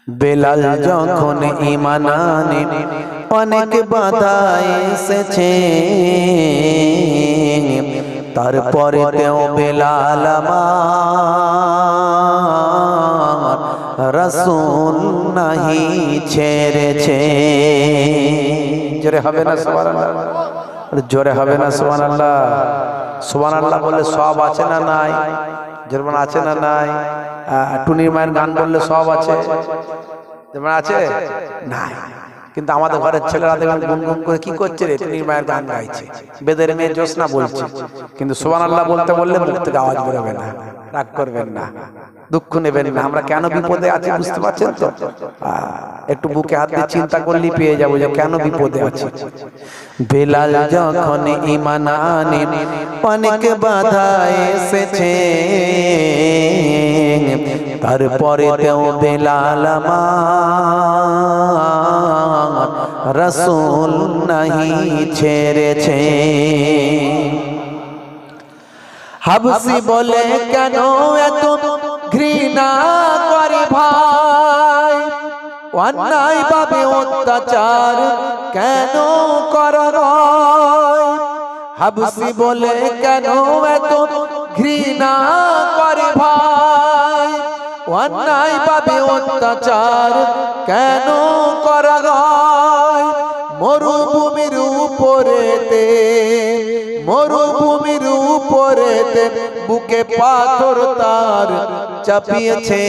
বেলাল যখন ঈমান আনে অনেক বাধা এসেছে, তারপরেও বেলাল আমার রাসূল নাহি ছেড়েছে। জোরে হবে না সুবহানাল্লাহ? জোরে হবে না সুবহানাল্লাহ? সুবহানাল্লাহ বললে সব আছে না নাই? যেমন আছে না নাই? টুনির মায়ের গান বললে সব আছে, যেমন আছে নাই। কিন্তু আমাদের ঘরের ছেলেরা দেখবেন গুনগুন করে কি করছে রে, টুনির মায়ের গান গাইছে, বেদের মেয়ে জোসনা বলছে। কিন্তু সুবহানাল্লাহ বলতে বললে মুখ থেকে আওয়াজ বেরোবে না। রাগ করবেন না, দুঃখ নেবেন না। আমরা কেন বিপদে আছি বুঝতে পারছেন তো? একটু বুকে হাত দিয়ে চিন্তা করলেই পেয়ে যাবো যে কেন বিপদে আছি। বেলাল যখন ঈমান আনে অনেক বাধা এসেছে, তারপরেও বেলাল আমার রাসূল নাহি ছেড়েছে। হাবসি বলে কেন এত ঘৃণা করে ভাই, অন্যায় ভাবে অত্যাচার কেন করো? হাবসি বলে কেন এত ঘৃণা করে ভাই, অন্যায় ভাবে অত্যাচার কেন করো? মরুভূমির উপরেতে, মরুভূমির উপরেতে বুকে পাথর তার চাপিয়েছে,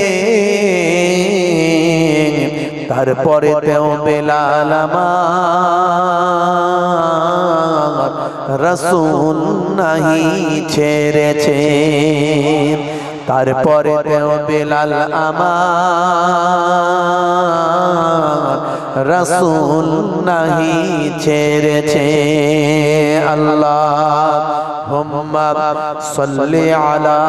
তারপরেও বেলাল আমার রাসূল নাহি ছেড়েছে। তারপরেও বেলাল আমার রাসূল নাহি ছেড়েছে। আল্লাহুম্মা সাল্লি আলা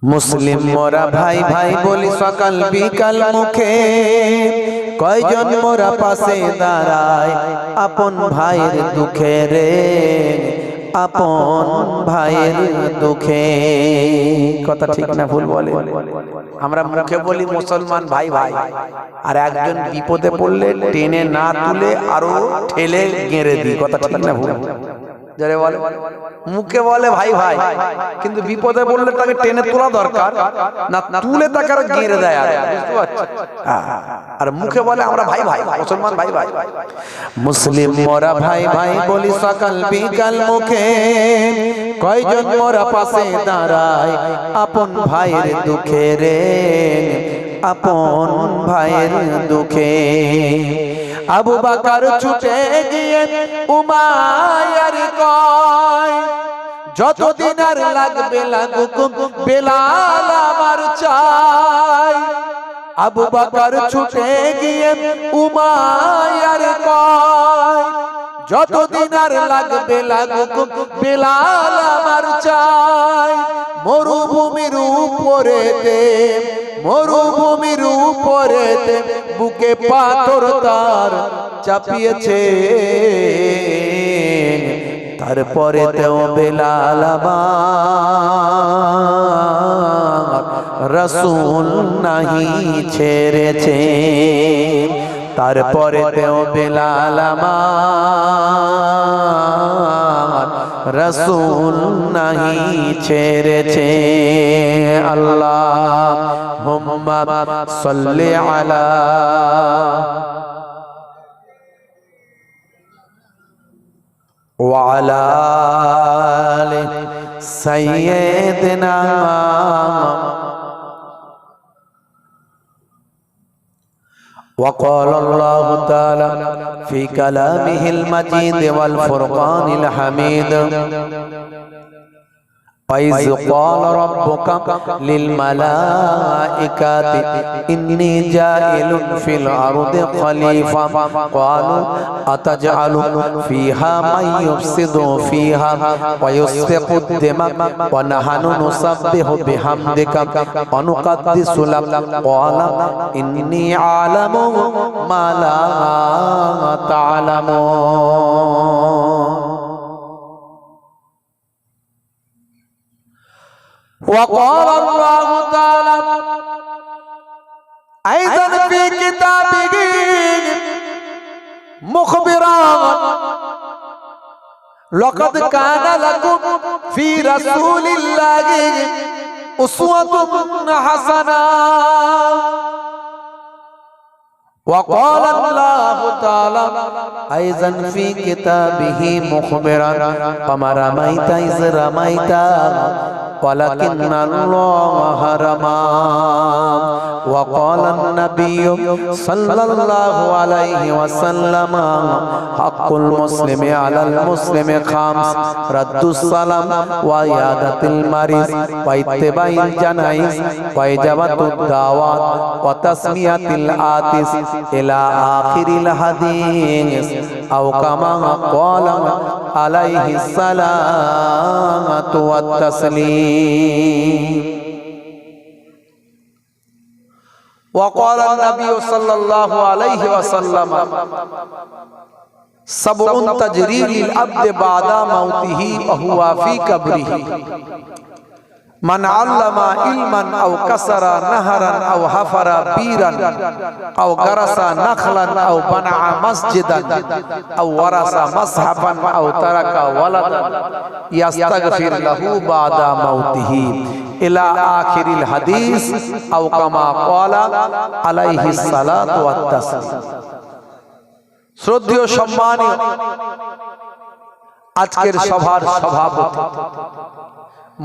মুসলিম মোরা ভাই ভাই বলি সকাল বিকাল মুখে, কয়জন মোরা পাশে দাঁড়ায় আপন ভাইয়ের দুঃখে রে, আপন ভাইয়ের দুঃখে। কথা ঠিক না ভুল বলে? আমরা মুখে বলি মুসলমান ভাই ভাই, আর একজন বিপদে পড়লে টেনে না তুলে আরো ঠেলে গেঁড়ে দিই। কথা ঠিক না ভুল? যারে বলে মুখে বলে ভাই ভাই, কিন্তু বিপদে বললে তাকে টেনে তোলা দরকার না, তুলে তাকে আরো গেঁড়ে দেয়। বুঝতে পারছেন? আর মুখে বলে আমরা ভাই ভাই, মুসলমান ভাই ভাই। মুসলিম মোরা ভাই ভাই বলি সকাল বিকাল মুখে, কয়জন মোরা পাশে দাঁড়ায় আপন ভাইয়ের দুঃখে রে, আপন ভাইয়ের দুঃখে। আবু বকর ছুটে গিয়ে উমাইয়ার কয়, যতদিন আর লাগবে লাগুক বেলাল আমার চাই। আবু বকর ছুটে গিয়ে উমাইয়ার কয়, যতদিন আর লাগবে লাগুক বেলাল আমার চাই। মরুভূমির উপরেতে, মরুভূমির উপরেতে বুকে পাথর তার চাপিয়েছে, তারপরেও বেলাল আমার রাসূল নাহি ছেড়েছে। তারপরেও বেলাল আমার রাসূল নাহি ছেড়েছে। আল্লাহুম্মা সাল্লি আলা ওয়া আলা আলি সাইয়্যিদিনা وقال الله تعالى في كلامه المجيد والفرقان الحميد، وإذ قال ربك للملائكة إني جاعل في الأرض خليفة قالوا أتجعل فيها من يفسد فيها ويسفك الدماء ونحن نسبح بحمدك ونقدس لك قال إني أعلم মা লা তা'লামুন। وقال الله تعالى أيضا في كتابه مخبرا لقد كان لكم في رسول الله أسوة حسنة وقال الله تعالى أيضا في كتابه مخبرا وما رميت إذ رميت ولكن الله رمى وقال النبي صلى الله عليه وسلم حق المسلم على المسلم خمس رد السلام وعيادة المريض واتباع الجنائز وإجابة الدعوات وتسمية العاطس إلى آخر الحديث أو كما قال عليه الصلاة والتسليم. وقال النبي صلى الله عليه وسلم سبع تجري للعبد بعد موته وهو في قبره من علم علما أو كسر نهرا أو حفر بيرا أو غرس نخلا أو بنى مسجدا أو ورث مصحفا أو ترك ولدا يستغفر له بعد موته إلى آخر الحديث أو كما قال عليه الصلاة والتسليم. শ্রদ্ধেয় সম্মানীয় আজকের সভার সভাপতি,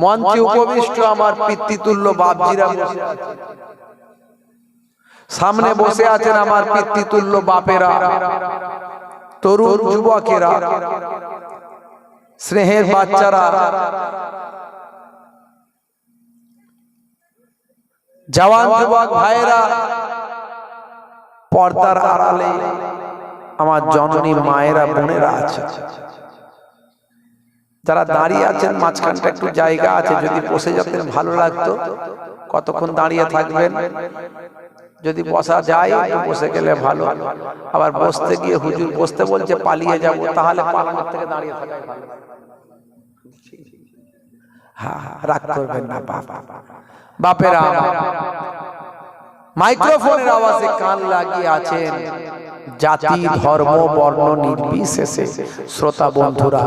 মঞ্চে উপবিষ্ট আমার পিতৃতুল্য বাপজিরা বসে আছেন, সামনে বসে আছেন আমার পিতৃতুল্য বাপেরা, তরুণ যুবকেরা, স্নেহের বাচ্চারা, জওয়ান যুবক ভাইরা, পর্দার আড়ালে আমার জননী মায়েরা বোনেরা আছে, যারা দাঁড়িয়ে আছেন মাঝখানটা একটু জায়গা আছে, যদি বসে যেতেন ভালো লাগতো। কতক্ষণ দাঁড়িয়ে থাকবেন? যদি বসা যায় একটু বসে গেলে ভালো। আবার বসতে গিয়ে হুজুর বসতে বলছে পালিয়ে যাব, তাহলে পালানোর থেকে দাঁড়িয়ে থাকাই ভালো। হ্যাঁ, রাগ করবেন না বাপেরা। মাইক্রোফোনের আওয়াজে কান লাগিয়ে আছেন জাতি ধর্ম বর্ণ নির্বিশেষে শ্রোতা বন্ধুরা,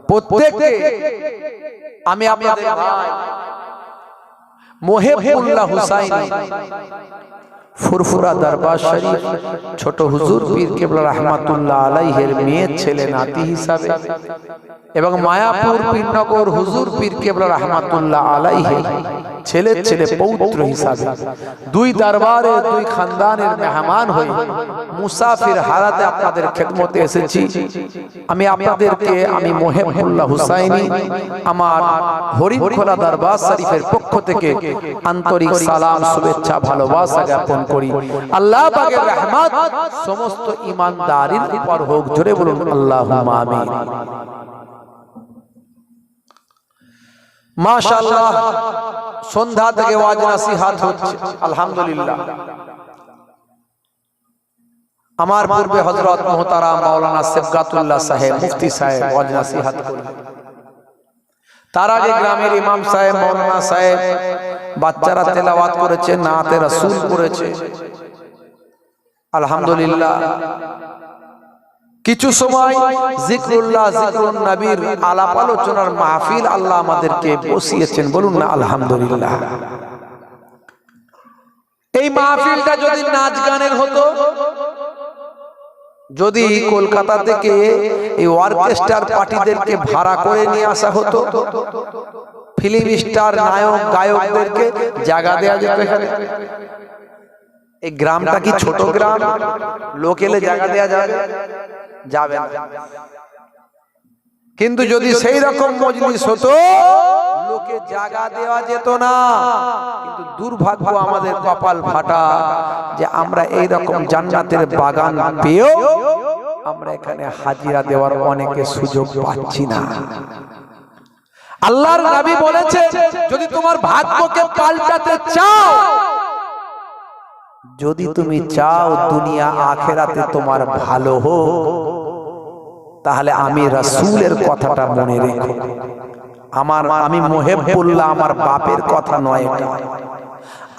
প্রত্যেককে আমি আপনাদের ভাই মোহেবুল্লাহ হুসাইনি ফুরফুরা দরবার শরীফ ছোট হুজুর পীর কেবলা রহমাতুল্লাহ আলাইহির মেয়ের ছেলে নাতি হিসাবে এবং মায়াপুর পীরনগর হুজুর পীর কেবলা রহমাতুল্লাহ আলাইহির ছেলে ছেলে পৌত্র হিসাবে দুই দরবারে দুই খানদানের মেহমান হয়ে মুসাফির হারাতে আপনাদের খেদমতে এসেছি। আমি আপনাদেরকে আমি মোহেবুল্লাহ হুসাইনি আমার হরিণখোলা দরবার শরীফের পক্ষ থেকে আন্তরিক সালাম, শুভেচ্ছা, ভালোবাসা জ্ঞাপন করি। আল্লাহ পাকের রহমত সমস্ত ঈমানদারির উপর হোক, জোরে বলুন আল্লাহুম্মা আমিন। মাশাআল্লাহ, সন্ধ্যা থেকে ওয়াজ নসিহত হচ্ছে, আলহামদুলিল্লাহ। আমার পূর্বে হযরত মুহতারাম মাওলানা সিবগাতুল্লাহ সাহেব মুফতি সাহেব ওয়াজ নসিহত করলেন। তার আগে গ্রামের ইমাম সাহেব মাওলানা সাহেব বাচ্চারা তেলাওয়াত করেছে, নাতে রাসূল করেছে, আলহামদুলিল্লাহ। কিছু সময় জিকরুল্লাহ, জিকরুন নবীর আলাপ আলোচনার মাহফিল আল্লাহ আমাদেরকে বসিয়েছেন, বলুন না আলহামদুলিল্লাহ। এই মাহফিলটা যদি নাচ গানের হতো, যদি কলকাতা থেকে এই অর্কেস্ট্রার পার্টিদেরকে ভাড়া করে নিয়ে আসা হতো, ফিল্ম স্টার নায়ক গায়কদেরকে জায়গা দেওয়া যেত এখানে। এই গ্রামটা কি ছোট গ্রাম? লোক এলে জায়গা দেওয়া যাবে? যাবে না। কিন্তু যদি সেই রকম মজলিস হতো, লোকে জায়গা দেওয়া যেত না। কিন্তু দুর্ভাগ্য, আমাদের কপাল ফাটা যে আমরা এই রকম জান্নাতের বাগান পেয়েও আমরা এখানে হাজিরা দেওয়ার অনেকে সুযোগ পাচ্ছি না। আল্লাহর নবী বলেছে, যদি তোমার ভাগ্যকে পাল্টাতে চাও, যদি তুমি চাও দুনিয়া আখেরাতে তোমার ভালো হোক, তাহলে আমি রাসূলের কথাটা মনে রেখো। আমি মুহিবুল্লাহ, আমার বাপের কথা নয়, এটা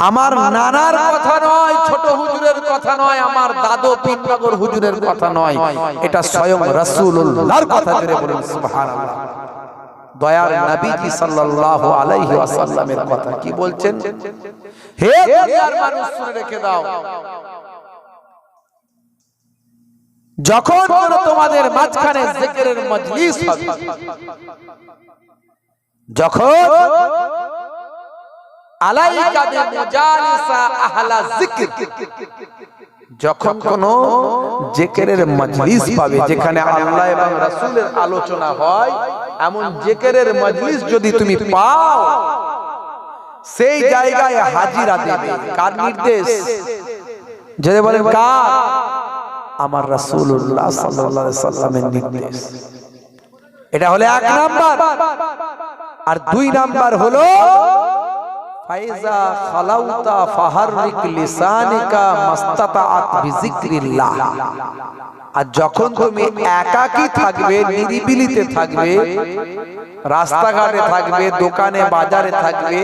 আমার নানার কথা নয়, ছোট হুজুরের কথা নয়, আমার দাদু পীরনগর হুজুরের কথা নয়, এটা স্বয়ং রাসূলুল্লাহর কথা। জোরে বলুন সুবহানাল্লাহ। দয়ার নবীজি সাল্লাল্লাহু আলাইহি ওয়াসাল্লামের কথা কি বলছেন? হে দুনিয়ার মানুষ, শুনে রেখে দাও, যখন তোমাদের মাঝখানে জিকিরের মজলিস হবে, যখন আলাইকা বিমুজালিসা আহলা যিকর, যখন কোন জিকিরের মজলিস পাবে যেখানে আল্লাহ এবং রাসূলের আলোচনা হয়, এমন জিকিরের মজলিস যদি তুমি পাও, সেই জায়গায় হাজিরা দেবে। কার নির্দেশ? যদি বলেন কার? আমার রাসূলুল্লাহ সাল্লাল্লাহু আলাইহি সাল্লামের নির্দেশ। এটা হলো এক নাম্বার। আর দুই নাম্বার হলো ফাইজা খালাউতা ফাহারিক লিসানিকা মাস্তাতাআত বিযিকরিল্লাহ। আর যখন তুমি একাকী থাকবে, নিরিবিলিতে থাকবে, রাস্তাঘাটে থাকবে, দোকানে বাজারে থাকবে,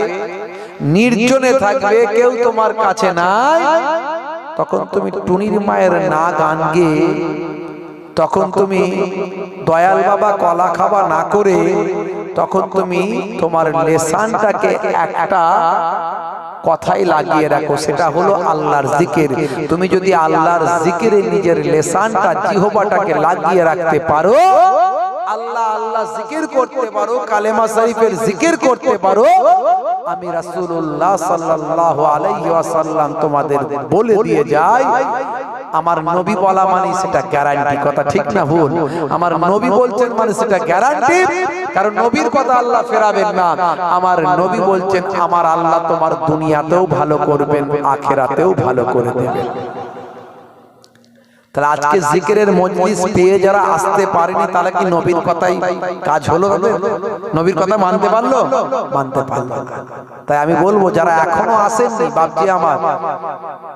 নির্জনে থাকবে, কেউ তোমার কাছে নাই, তখন তুমি টুনির মায়ের না গান গেয়ে, তখন তুমি দয়াল বাবা কলা খাওয়া না করে, তখন তুমি তোমার লেসানটাকে একটা কথাই লাগিয়ে রাখো, সেটা হলো আল্লাহর জিকির। তুমি যদি আল্লাহর জিকিরে নিজের লেসানটা, জিহ্বাটাকে লাগিয়ে রাখতে পারো, আল্লাহ আল্লাহ জিকির করতে পারো, কালেমা শরীফের জিকির করতে পারো, আমি রাসূলুল্লাহ সাল্লাল্লাহু আলাইহি ওয়াসাল্লাম তোমাদের বলে দিয়ে যাই, আমার নবী বলা মানে সেটা গ্যারান্টি। কথা ঠিক না ভুল? আমার নবী বলছেন মানে সেটা গ্যারান্টি, কারণ নবীর কথা আল্লাহ ফেরাবেন না। আমার নবী বলছেন আমার আল্লাহ তোমার দুনিয়াতেও ভালো করবেন, আখিরাতেও ভালো করে দেবেন। তাহলে আজকে জিকিরের মজলিস পেয়ে যারা আসতে পারেনি, তাহলে কি নবীর কথাই কাজ হলো? নবীর কথা মানতে পারলো? মানতে পারলো না। তাই আমি বলবো, যারা এখনো আসেননি, বাপজি আমার,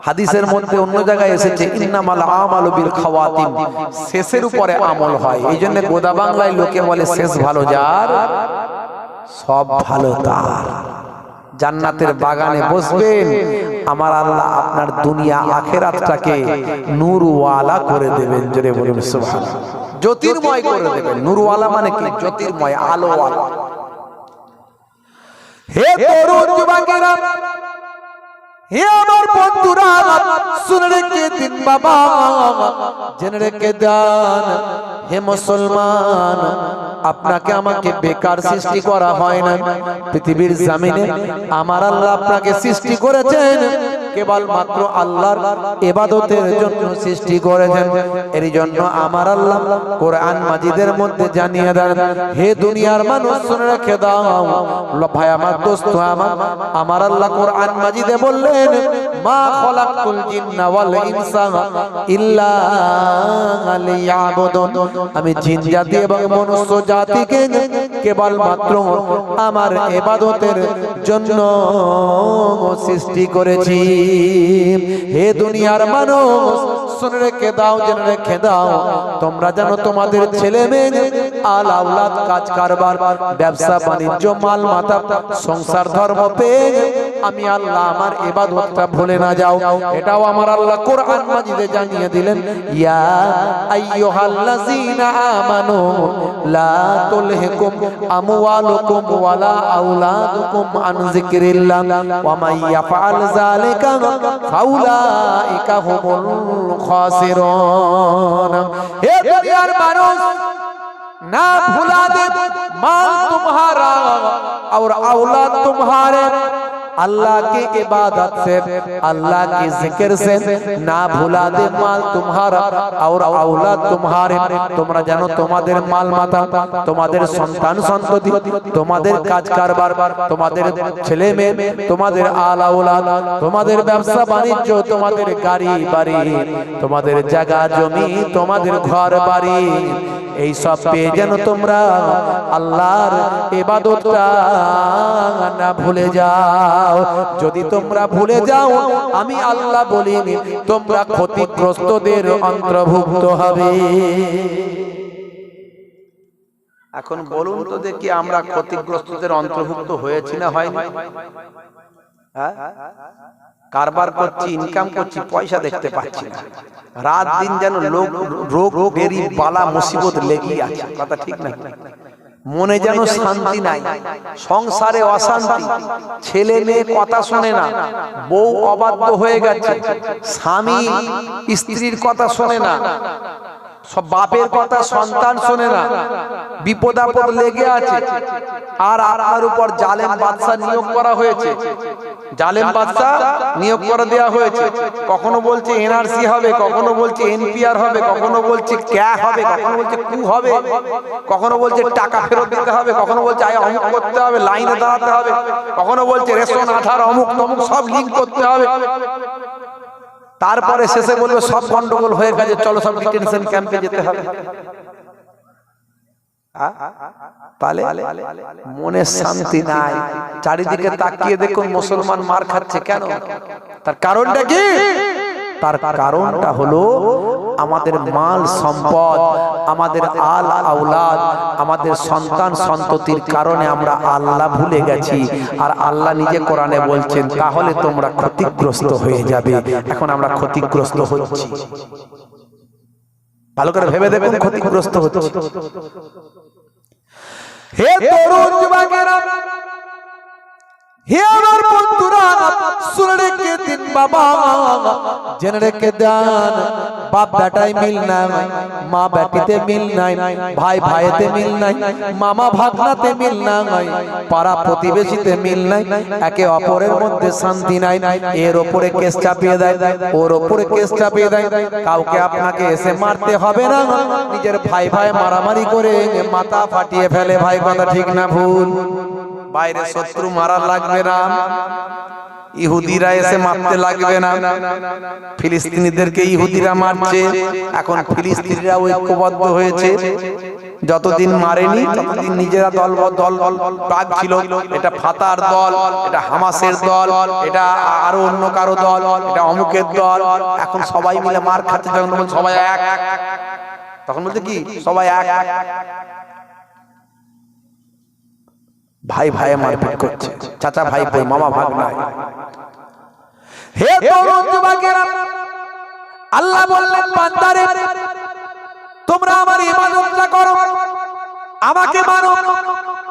হাদিসের মধ্যে অন্য জায়গায় এসেছে ইন্নামাল আমালু বিল খাওয়াতিম, শেষের উপরে আমল হয়। এই জন্য গোদা বাংলায় লোকে বলে শেষ ভালো যার সব ভালো তার। জান্নাতের বাগানে বসবেন, আমার আল্লাহ আপনার দুনিয়া আখিরাতটাকে নূরওয়ালা করে দেবেন। জোরে বলুন সুবহানাল্লাহ। জ্যোতির্ময় করে দেবেন। নূরওয়ালা মানে কি? জ্যোতির্ময়, আলোওয়ালা। হে তরুণ যুবকেরা, হে আমার বন্ধুরা, শুনে রেখে দিন বাবা, জেনে রেখে দেন, হে মুসলমান, আপনাকে আমাকে বেকার সৃষ্টি করা হয় না। পৃথিবীর জমিনে আমার আল্লাহ আপনাকে সৃষ্টি করেছেন কেবল মাত্র আল্লাহর ইবাদতের জন্য সৃষ্টি করেছেন। এর জন্য আমার আল্লাহ কোরআন মাজিদের মধ্যে জানিয়ে দেন, হে দুনিয়ার মানুষ শুনে রেখে দাও, ভাই আমার, দোস্ত আমার আল্লাহ কোরআন মাজিদে বললেন, মা খলাকতুল জিন্না ওয়াল ইনসা ইল্লা লিয়াবুদুন, আমি জিন জাতি এবং মনুষ্য জাতিকে কেবল মাত্র আমার ইবাদতের জন্য সৃষ্টি করেছি। হে দুনিয়ার মানুষ শুনে রেখে দাও, জেনে রেখে দাও, তোমরা জানো তোমাদের ছেলে মেয়ে, আল আওলাদ, কাজ কারবার, ব্যবসা বাণিজ্য, মাল মাতা, সংসার ধর্ম পেয়ে আমি আল্লাহ আমার ইবাদতটা ভুলে না যাও। এটাও আমার আল্লাহ কোরআন মাজিদে জানিয়ে দিলেন, ইয়া আইয়ুহাল্লাযীনা আমানু লা তুলহিকুম আমওয়ালুকুম ওয়ালা আওলাদুকুম আন যিকরিল্লাহ ওয়া মান ইয়াফআল যালিকা ফাউলাইকা হুমুল খাসিরুন। হে দুনিয়ার মানুষ, ना भुला दे माल तुम्हारा और औलाद तुम्हारे, अल्लाह की इबादत से, अल्लाह की जिक्र से ना भुला दे माल तुम्हारा और औलाद तुम्हारे। তোমরা জানো তোমাদের মাল মাতা, তোমাদের সন্তান সন্ততি, তোমাদের কাজ কারবার, তোমাদের ছেলে মেয়ে, তোমাদের আল আওলাদ, তোমাদের ব্যবসা বাণিজ্য, তোমাদের গাড়ি বাড়ি, তোমাদের জায়গা জমি, তোমাদের ঘর বাড়ি, এই সব পেয়ে যেন তোমরা আল্লাহর ইবাদতটা না ভুলে যাও। যদি তোমরা ভুলে যাও আমি আল্লাহ বলিনি তোমরা ক্ষতিগ্রস্তদের অন্তর্ভুক্ত হবে। এখন বলুন তো দেখি আমরা ক্ষতিগ্রস্তদের অন্তর্ভুক্ত হয়েছি না হয়নি? হ্যাঁ, কারবার করছি, ইনকাম করছি, পয়সা দেখতে পাচ্ছি না, রাত দিন যেন রোগ বেরি বালা মুসিবত লেগেই আছে, কথা ঠিক না? মনে যেন শান্তি নাই, সংসারে অশান্তি, ছেলে মেয়ে কথা শোনে না, বউ অবাধ্য হয়ে গেছে, স্বামী স্ত্রীর কথা শোনে না, সব বাপের কথা সন্তান শোনে না, বিপদ আপদ লেগে আছে। আর আপনার উপর জালেম বাদশা নিয়োগ করা হয়েছে, জালেম বাদশা নিয়োগ করে দেওয়া হয়েছে। কখনো বলছে এনআরসি হবে, কখনো বলছে এনপিআর হবে, কখনো বলছে ক্যা হবে, কখনো বলছে কু হবে, কখনো বলছে টাকা ফেরত দিতে হবে, কখনো বলছে আয় অমুক করতে হবে, লাইনে দাঁড়াতে হবে, কখনো বলছে রেশন আধার অমুক তমুক সব লিঙ্ক করতে হবে। তারপরে শেষে বলবে সব গন্ডগোল হয়ে গেছে, চলো সব ডিটেনশন ক্যাম্পে যেতে হবে। তাহলে মনে শান্তি নাই। চারিদিকে তাকিয়ে দেখুন মুসলমান মার খাচ্ছে কেন? তার কারণটা কি? তার কারণটা হলো আমাদের মাল সম্পদ, আমাদের আল আওলাদ, আমাদের সন্তান সন্ততির কারণে আমরা আল্লাহ ভুলে গেছি। আর আল্লাহ নিজে কোরআনে বলছেন তাহলে তোমরা ক্ষতিগ্রস্ত হয়ে যাবে। এখন আমরা ক্ষতিগ্রস্ত হচ্ছি, ভালো করে ভেবে দেখুন ক্ষতিগ্রস্ত হচ্ছি। হে তরুণ যুবকেরা, হে আমার বন্ধুরা, শুনে রেখে দিন বাবা, জেনে রেখে দেন, বাপ বেটায় মিল নাই, মা বেটিতে মিল নাই, ভাই ভাইতে মিল নাই, মামা ভাগনাতে মিল নাই, পাড়া প্রতিবেশীতে মিল নাই, একে অপরের মধ্যে শান্তি নাই। এর ওপরে কেস চাপিয়ে দেয়, ওর ওপরে কেস চাপিয়ে দেয়। কাউকে আপনাকে এসে মারতে হবে না, নিজের ভাই ভাই মারামারি করে মাথা ফাটিয়ে ফেলে। ভাই কথা ঠিক না ভুল? বাইরে শত্রু মারা লাগবে না, ইহুদিরা এসে মারতে লাগবে না। ফিলিস্তিনিদেরকে ইহুদিরা মারছে, এখন ফিলিস্তিনিরা ঐক্যবদ্ধ হয়েছে। যতদিন মারেনি ততদিন নিজেরা দল দল ভাগ ছিল, এটা ফাতার দল, এটা হামাসের দল, এটা আরো অন্য কারো দল, এটা অমুকের দল। এখন সবাই মিলে মার খাচ্ছে, যখন সবাই এক, তখন বলছে কি সবাই এক, ভাই ভাই মারপিট করছে, চাচা ভাই ভাই, মামা ভাগ নাই। হে তরুণ যুবকেরা, আল্লাহ বললেন বান্দারে তোমরা আমার ইবাদতটা করো, আমাকে মানো,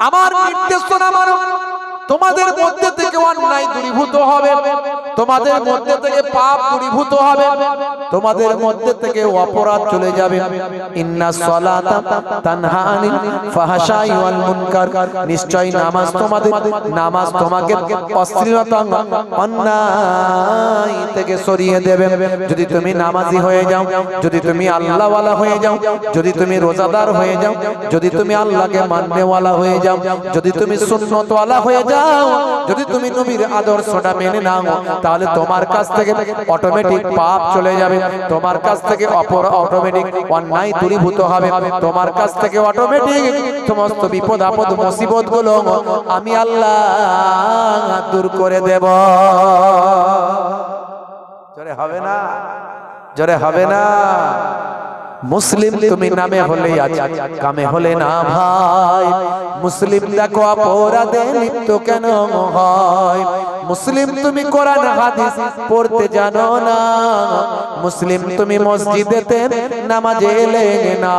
আমার নির্দেশনা মানো। তোমাদের মধ্যে থেকে অন্যায় দূরীভূত হবে, তোমাদের মধ্যে থেকে পাপ দূরীভূত হবে, তোমাদের মধ্যে থেকে অপরাধ চলে যাবে। ইন্নাস সালাতা তানহা আনিল ফাহশাই ওয়াল মুনকার, নিশ্চয় নামাজ তোমাকে অশ্লীলতা অন্যায় থেকে সরিয়ে দেবে। যদি তুমি নামাজি হয়ে যাও, যদি তুমি আল্লাহওয়ালা হয়ে যাও, যদি তুমি রোজাদার হয়ে যাও, যদি তুমি আল্লাহকে মাননেওয়ালা হয়ে যাও, যদি তুমি সুন্নতওয়ালা হয়ে যাও, যদি তুমি নবীর আদর্শটা মেনে নাও, তাহলে তোমার কাছ থেকে অটোমেটিক পাপ চলে যাবে, তোমার কাছ থেকে অটোমেটিক অন্যায় দূরীভূত হবে, তোমার কাছ থেকে অটোমেটিক সমস্ত বিপদ আপদ মুসিবত গুলো আমি আল্লাহ দূর করে দেব। জোরে হবে না? জোরে হবে না? মুসলিম তুমি নামে হলে আজ কামে হলে না ভাই। মুসলিম দেখো অপরাধে লিপ্ত কেন হয়? মুসলিম তুমি কোরআন হাদিস পড়তে জানো না, মুসলিম তুমি মসজিদেতে নামাজে এলে না।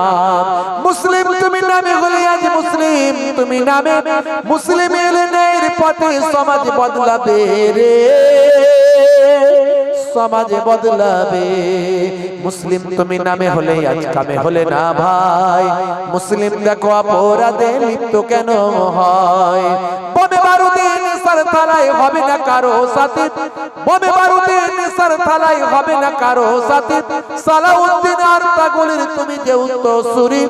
মুসলিম তুমি নামে হলে আজ মুসলিম তুমি নামে, মুসলিম এলে ন্যায়ের পথে সমাজ বদলাবে রে, সমাজে বদলাবে। মুসলিম তুমি নামে হলে আজ কামে হলে না ভাই। মুসলিম দেখো অপরাধে লিপ্ত কেন হয়? বনে বারুদে নেশার থালায় হবে না কারো সাথী, বোমে বারুদে নেশার থালায় হবে না কারো সাথী, সালাউদ্দিন আর পাগলের তুমি যে উত্তরসূরি।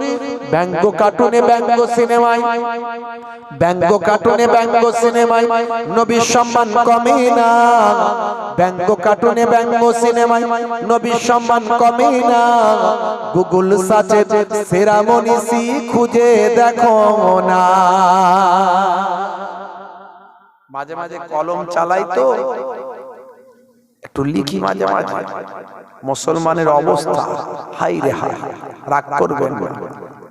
ব্যঙ্গ কার্টুনে ব্যঙ্গ সিনেমায়, ব্যঙ্গ কার্টুনে ব্যঙ্গ সিনেমায় নবীর সম্মান কমে না, ব্যঙ্গ কার্টুনে ব্যঙ্গ সিনেমায় নবীর সম্মান কমে না। গুগল সার্চে সেরা মনীষী খুঁজে দেখো না। মাঝে মাঝে কলম চালাই তো একটু লিখি মাঝে মাঝে, মুসলমানের অবস্থা হাই রে হাই। রাগ করবেন না,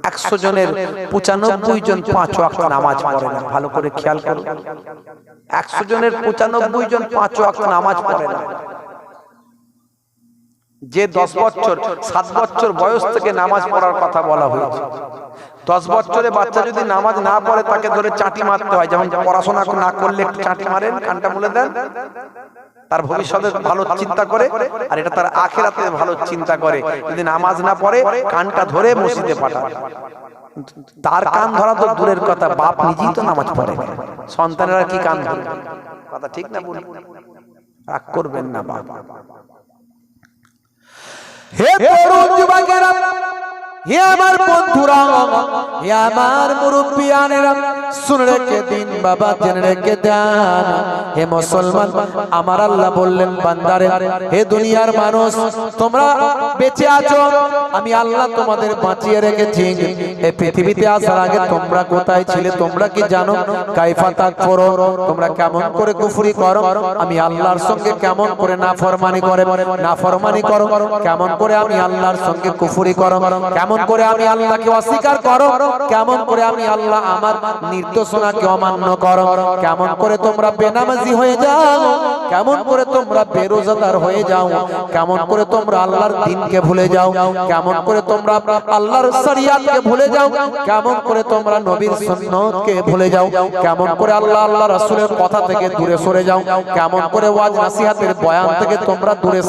100 জনের 95 জন 5 ওয়াক্ত নামাজ পড়ে না। ভালো করে খেয়াল করুন, 100 জনের 95 জন 5 ওয়াক্ত নামাজ পড়ে না। যে 10 বছর 7 বছর বয়স থেকে নামাজ পড়ার কথা বলা হয়েছে, 10 বছরের বাচ্চা যদি নামাজ না পড়ে তাকে ধরে চাটি মারতে হয়। যেমন পড়াশোনা না করলে একটু চাটি মারেন, কানটা মুলে দেন, তার ভবিষ্যতে ভালো চিন্তা করে, আর এটা তার আখিরাতে ভালো চিন্তা করে। যদি নামাজ না পড়ে কানটা ধরে মসজিদে পাঠান। তার কান ধরা তো দূরের কথা, বাপ নিজেই তো নামাজ পড়ে, সন্তানেরা কি কান ধরে? কথা ঠিক না? বলি রাগ করবেন না বাবা। হে তরুণ যুবকেরা, হে আমার বন্ধুরা, হে আমার মুরব্বিয়ানেরা, শুনে রেখে দিন বাবা, জেনে রেখে দেন। হে মুসলমান, আমার আল্লাহ বললেন বান্দারে, হে দুনিয়ার মানুষ, তোমরা বেঁচে আছো, আমি আল্লাহ তোমাদের বাঁচিয়ে রেখেছি। এই পৃথিবীতে আসার আগে তোমরা কোথায় ছিলে তোমরা কি জানো? কাইফা তাকফুরু, তোমরা কেমন করে কুফরি করো, আমি আল্লাহর সঙ্গে কেমন করে নাফরমানি করো, কেমন করে আমি আল্লাহর সঙ্গে কুফরি করো, কেমন করে আমি আল্লাহকে অস্বীকার করো, কেমন করে আমি আল্লাহ আমার নির্দেশনাকে অমান্য করো, কেমন করে তোমরা বেনামাজি হয়ে যাও, কেমন করে তোমরা বেরোজাদার হয়ে যাও, কেমন করে তোমরা আল্লাহর দ্বীনকে ভুলে যাও, কেমন করে তোমরা আল্লাহর শরিয়াতকে ভুলে যাও, কেমন করে তোমরা নবীর সুন্নতকে ভুলে যাও, কেমন করে আল্লাহ রাসূলের কথা থেকে দূরে সরে যাও, কেমন করে ওয়াজ নসিহতের বয়ান থেকে তোমরা দূরে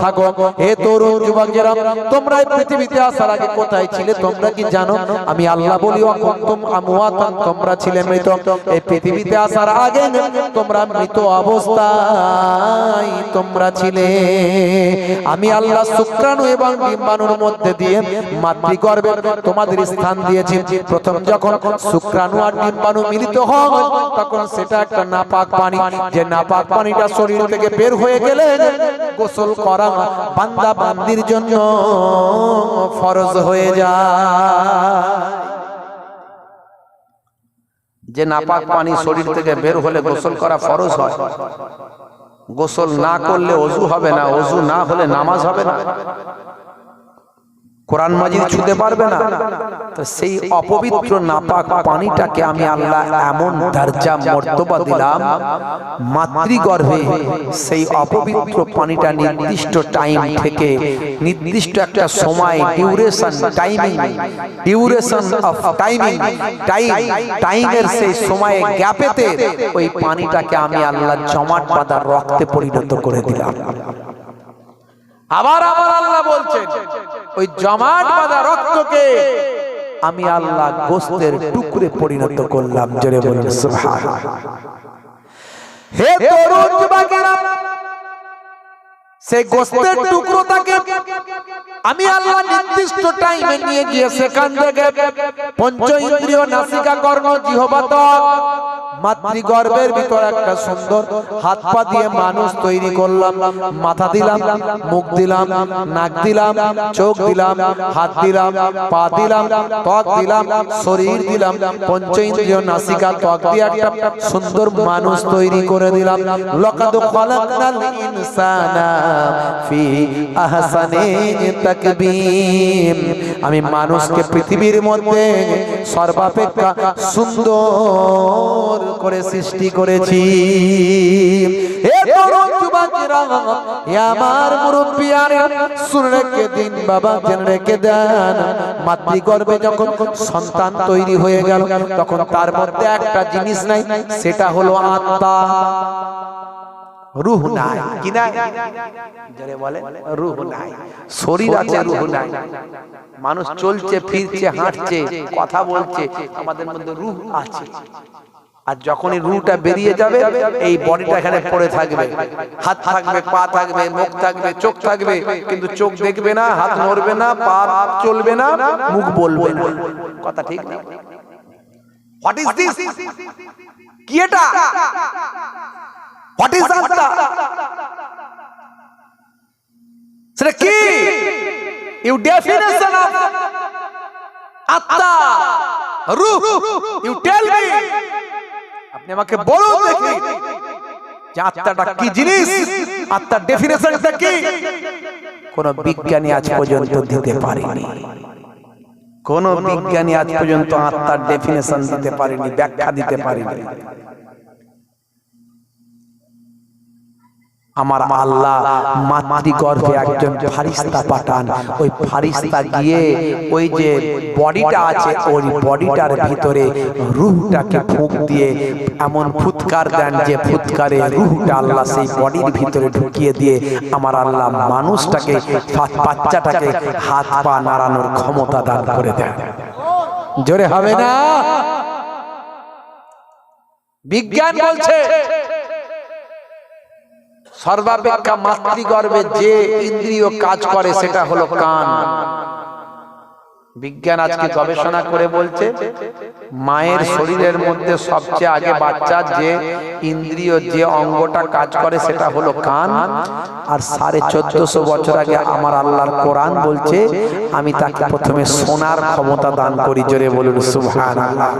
থাকো। হে তরুণ যুবকেরা, তোমরা এই পৃথিবীতে আসার আগে কোথায় ছিলে তোমরা কি জানো? আমি আল্লাহ বলি ওয়াকুনতুম আমওয়াতান, তোমরা ছিলে মৃত। এই পৃথিবীতে আসার আগে তোমরা মৃত অবস্থায় তোমরা ছিলে। আমি আল্লাহ শুক্রাণু এবং ডিম্বাণুর মধ্যে দিয়ে মাতৃগর্ভে তোমাদের স্থান দিয়েছি। প্রথম যখন শুক্রাণু আর ডিম্বাণু মিলিত হয় তখন সেটা একটা নাপাক পানি, যে নাপাক পানিটা শরীর থেকে বের হয়ে গেলে গোসল করা বান্দা বান্দির জন্য ফরজ হয়ে যায়। যে নাপাক পানি শরীর থেকে বের হলে গোসল করা ফরজ হয়। গোসল না করলে ওযু হবে না, ওযু না হলে নামাজ হবে না, কোরআন মাজিদ ছুঁতে পারবে না। তো সেই অপবিত্র নাপাক পানিটাকে আমি আল্লাহ এমন দরজা মর্তবা দিলাম, মাতৃগর্ভে সেই অপবিত্র পানিটা নির্দিষ্ট টাইম থেকে নির্দিষ্ট একটা সময় ডিউরেশন অফ টাইমের সেই সময়ে গ্যাপেতে ওই পানিটাকে আমি আল্লাহ জমাট বাঁধা রক্তে পরিণত করে দিলাম। আবার আমার আল্লাহ বলছেন ওই জমাট বাঁধা রক্তকে আমি আল্লাহ গোশতের টুকরে পরিণত করলাম। জোরে বলুন সুবহানাল্লাহ। হে তরুণ যুবকেরা, সেই গোশতের টুকরোটাকে আমি আল্লাহ নির্দিষ্ট টাইমে নিয়ে গিয়ে সেখান থেকে পঞ্চ ইন্দ্রিয় নাসিকা কর্ণ জিহ্বা ত্বক মাতৃগর্ভের ভিতর একটা সুন্দর হাত পা দিয়ে মানুষ তৈরি করলাম। মাথা দিলাম, মুখ দিলাম, নাক দিলাম, চোখ দিলাম, হাত দিলাম, পা দিলাম, ত্বক দিলাম, শরীর দিলাম, পঞ্চ ইন্দ্রিয় নাসিকা ত্বক দিয়ে একটা সুন্দর মানুষ তৈরি করে দিলাম। লাকাদ খালাকনাল ইনসানা ফি আহসানি তাকবীম, আমি মানুষকে পৃথিবীর মধ্যে সর্বাপেক্ষা সুন্দর করে সৃষ্টি করেছি। হে তরুণ যুবকেরা, হে আমার মুরব্বিয়ারা, শুনে রেখে দিন বাবা, জেনে রেখে দেন। মাতৃগর্ভে যখন সন্তান তৈরি হয়ে গেল তখন তার মধ্যে একটা জিনিস নাই, সেটা হলো আত্মা। রূহ নাই, কি নাই? যারা বলে রূহ নাই, শরীর আছে, রূহ নাই। মানুষ চলছে, ফিরছে, হাঁটছে, কথা বলছে, আমাদের মধ্যে রূহ আছে। আর যখনই রুটা বেরিয়ে যাবে এই বডিটা এখানে পড়ে থাকবে, হাত থাকবে, পা থাকবে, মুখ থাকবে, চোখ থাকবে, কিন্তু চোখ দেখবে না, হাত নড়বে না, পা চলবে না, মুখ বলবে না। কথা ঠিক না? What is this? কি এটা? হোয়াট ইজ আত্মা? সেটা কি? ইউ ডেফিনেশন অফ আত্মা, রূহ, ইউ টেল মি। আপনি আমাকে বলুন দেখি যে আত্মাটা কি জিনিস, আত্মার ডেফিনেশনটা কি? কোন বিজ্ঞানী আজ পর্যন্ত দিতে পারেনি। কোন বিজ্ঞানী আজ পর্যন্ত আত্মার ডেফিনেশন দিতে পারেনি, ব্যাখ্যা দিতে পারেনি। আমার আল্লাহ মাতৃগর্ভে একজন ফারিস্তা পাঠান, ওই ফারিস্তা গিয়ে ওই যে বডিটা আছে ওই বডিটার ভিতরে রূহটাকে ফুঁক দিয়ে এমন ফুৎকার দেন যে ফুৎকারে রূহটা আল্লাহ সেই বডির ভিতরে ঢুকিয়ে দিয়ে আমার আল্লাহ মানুষটাকে, বাচ্চাটাকে হাত পা নাড়ানোর ক্ষমতা দান করে দেন। জোরে হবে না? বিজ্ঞান বলছে সর্বাপেক্ষা মাতৃগর্ভে যে ইন্দ্রিয় কাজ করে সেটা হলো কান। বিজ্ঞান আজকে গবেষণা করে বলছে মায়ের শরীরের মধ্যে সবচেয়ে আগে বাচ্চা যে ইন্দ্রিয়, যে অঙ্গটা কাজ করে সেটা হলো কান। আর 1450 বছর আগে আমার আল্লাহর কোরআন বলছে আমি তাকে প্রথমে শোনার ক্ষমতা দান করি। জোরে বলুন সুবহানাল্লাহ।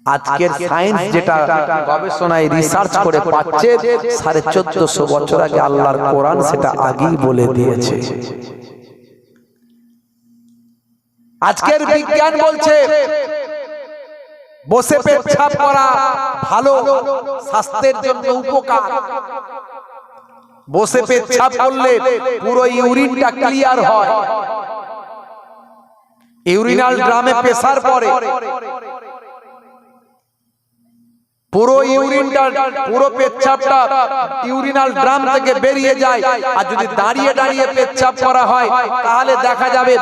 আজকের সায়েন্স যেটা গবেষণায় রিসার্চ করে পাচ্ছে 1450 বছর আগে আল্লাহর কোরআন সেটা আগেই বলে দিয়েছে। আজকের বিজ্ঞান বলছে বসে পেচ্ছাপ করা ভালো, স্বাস্থ্যের জন্য উপকার। বসে পেচ্ছাপ করলে পুরো ইউরিনটা ক্লিয়ার হয়। ইউরিনাল ড্রামে প্রেসার পড়ে, পুরো ইউরিনটা, পুরো পেচ্ছাপটা ইউরিনাল ড্রাম থেকে বেরিয়ে যায়। আর যদি দাঁড়িয়ে দাঁড়িয়ে পেচ্ছাপ করা হয় তাহলে দেখা যাবে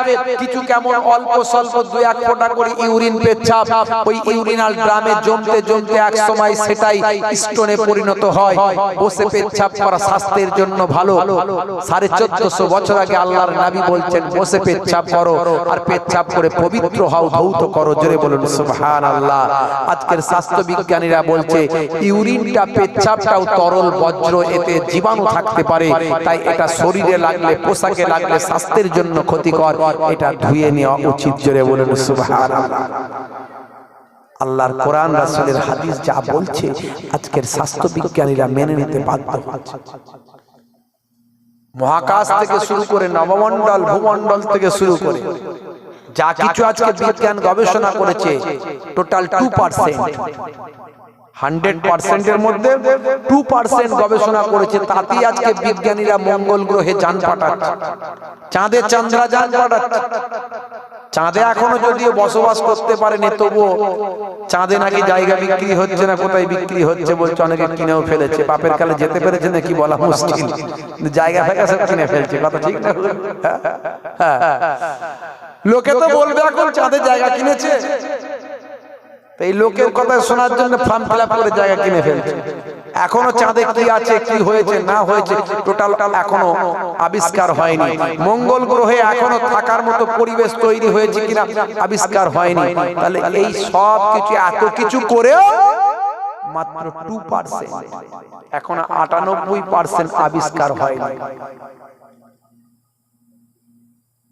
কিছু কেমন অল্প স্বল্প 2-1 ফোঁটা করে ইউরিন পেচ্ছাপ ওই ইউরিনাল ড্রামে জমতে জমতে এক সময় সেটাই স্টোনে পরিণত হয়। বসে পেচ্ছাপ করা স্বাস্থ্যের জন্য ভালো। 1450 বছর আগে আল্লাহর নবী বলছেন বসে পেচ্ছাপ করো আর পেচ্ছাপ করে পবিত্র হও, ধৌত করো। জোরে বলুন সুবহানাল্লাহ। আজকের স্বাস্থ্য বিজ্ঞানীরা ইউরিনটা, পেচ্ছাপটাও তরল বজ্র, এতে জীবাণু থাকতে পারে, তাই এটা শরীরে লাগলে, পোশাকে লাগলে স্বাস্থ্যের জন্য ক্ষতিকর, এটা ধুয়ে নেওয়া উচিত। জোরে বলুন সুবহানাল্লাহ। আল্লাহর কোরআন, রাসূলের হাদিস যা বলছে আজকের স্বাস্থ্য বিজ্ঞানীরা মেনে নিতে বাধ্য হচ্ছে। মহাকাশ থেকে শুরু করে নবমণ্ডল, ভূমণ্ডল থেকে শুরু করে যা কিছু আজকে বিজ্ঞান গবেষণা করেছে টোটাল 2%। 100% এর মধ্যে 2% গবেষণা করেছে, তাতেই আজকে বিজ্ঞানীরা মঙ্গল গ্রহে যান পাঠাচ্ছে, চাঁদে চন্দ্রাযান পাঠাচ্ছে। চাঁদে এখনো যদিও বসবাস করতে পারেনি, তবুও চাঁদে নাকি জায়গা বিক্রি হচ্ছে না, কোথায় বিক্রি হচ্ছে বলছে, অনেকে কিনেও ফেলেছে। বাপের কালে যেতে পেরেছে নাকি বলা মুশকিল, জায়গা ফেকা সব কিনে ফেলছে। কথা ঠিক না? লোকে তো বলবে এখন চাঁদে জায়গা কিনেছে, এই লোকের কথা শোনার জন্য ফর্ম ফিল আপ করে জায়গা কিনে ফেলছে। এখনো চাঁদে কি আছে, কি হয়েছে না হয়েছে টোটাল এখনো আবিষ্কার হয়নি। মঙ্গল গ্রহে এখনো থাকার মতো পরিবেশ তৈরি হয়েছে কিনা আবিষ্কার হয়নি। তাহলে এই সব কিছু, এত কিছু করেও মাত্র 2%, এখন 98% আবিষ্কার হয়নি।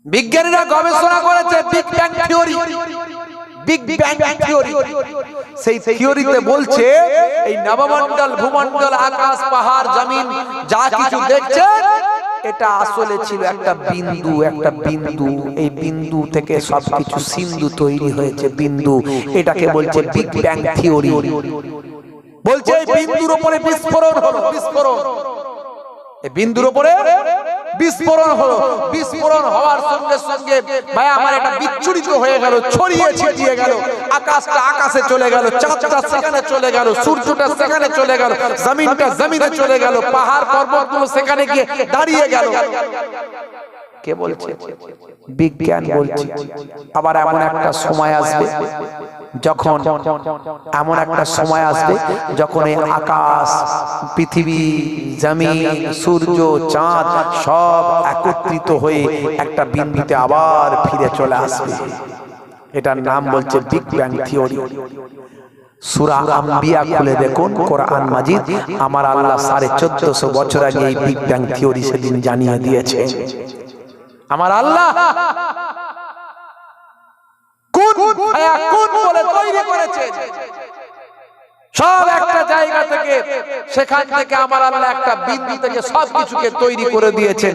বিজ্ঞানীরা গবেষণা করেছে big bang theory, big bang theory. সেই থিওরিতে বলছে এই নবমণ্ডল, ভূমণ্ডল, আকাশ, পাহাড়, জমিন যা কিছু দেখছেন এটা আসলে ছিল একটা বিন্দু, একটা বিন্দু। এই বিন্দু থেকে সবকিছু সিন্ধু তৈরি হয়েছে, বিন্দু। এটাকে বলছে বিগ ব্যাং থিওরি। বলছে এই বিন্দুর উপরে বিস্ফোরণ হলো, বিস্ফোরণ, এই বিন্দুর উপরে বিস্ফোরণ হলো। বিস্ফোরণ হওয়ার সঙ্গে সঙ্গে ভাই আমার এটা বিচ্ছুরিত হয়ে গেল, ছড়িয়ে ছিটিয়ে গেল। আকাশটা আকাশে চলে গেল, চাঁদটা সেখানে চলে গেল, সূর্যটা সেখানে চলে গেল, জমিনটা জমিনে চলে গেল, পাহাড় পর্বতগুলো সেখানে গিয়ে দাঁড়িয়ে গেল। কে বলছে? বিজ্ঞান বলছে। আবার এমন একটা সময় আসবে যখন এই আকাশ, পৃথিবী, জমিন, সূর্য, চাঁদ সব একত্রিত হয়ে একটা বিন্দুতে আবার ফিরে চলে আসবে। এটার নাম বলছে বিগ ব্যাং থিওরি। সূরা আম্বিয়া খুলে দেখুন, কোরআন মাজিদ। আমার আল্লাহ 1450 বছর আগে এই বিগ ব্যাং থিওরি সেদিন জানিয়ে দিয়েছে। আমার আল্লাহ কোন বলে তৈরি করেছে, সব একটা জায়গা থেকে, সেখান থেকে আমার আল্লাহ একটা বিন্দু থেকে সবকিছুকে তৈরি করে দিয়েছেন।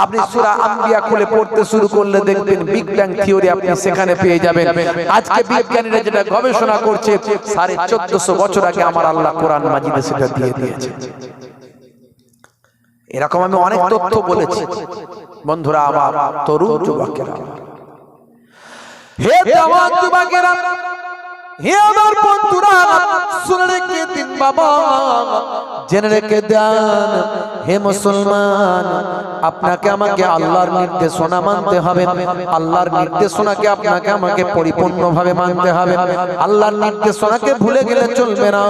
আপনি সূরা আম্বিয়া খুলে পড়তে শুরু করলে দেখবেন বিগ ব্যাং থিওরি আপনি সেখানে পেয়ে যাবেন। আজকে বিজ্ঞানীরা যেটা গবেষণা করছে 1450 বছর আগে আমার আল্লাহ কোরআন মাজিদে সেটা দিয়ে দিয়েছে। এরকম আমি অনেক তথ্য বলেছি বন্ধুরা, আমার তরুণ যুবকেরা, হে জওয়ান যুবকেরা, হে আমার বন্ধুরা, শুনে রেখে দিন বাবা, জেনে রেখে দেন হে মুসলমান, আপনাকে আমাকে আল্লাহর নির্দেশনা মানতে হবে। আল্লাহর নির্দেশনাকে আপনাকে আমাকে পরিপূর্ণভাবে মানতে হবে। আল্লাহর নির্দেশনাকে ভুলে গেলে চলবে না,